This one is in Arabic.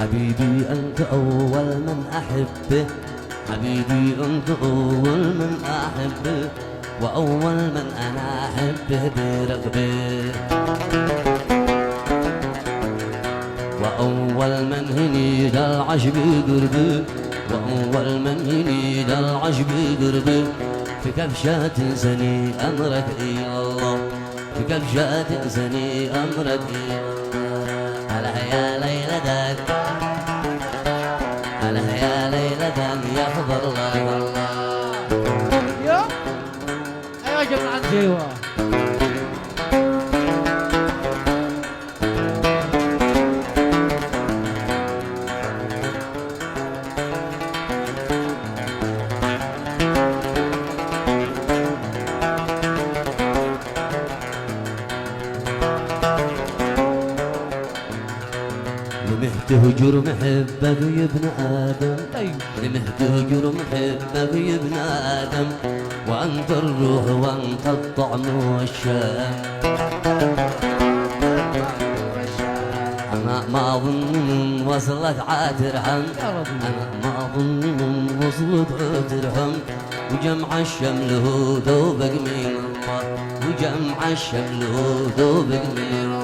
حبيبي أنت أول من أحبه، حبيبي أنت أول من أحبه، وأول من أنا أحبه برغبه، وأول من ينيد العشق قربه، وأول من ينيد العشق قربه، في كبشة تنسني أمرك إلى الله، في كبشة تنسني أمرك إلى الله. هلا يا ليلتك، هلا يا ليلتك يا خبر الله. ايوه ايوه يا جماعه ايوه. تهجر محبك يا ابن آدم، لمه تهجر محبك يا ابن آدم، وأنت الروح وأنت الطعم والشام. أنا ما أظن وصلك عاترحم، أنا ما أظن وصلك عاترحم، وجمع الشمل هو ذوبك من الله، وجمع الشمل هو ذوبك من الله.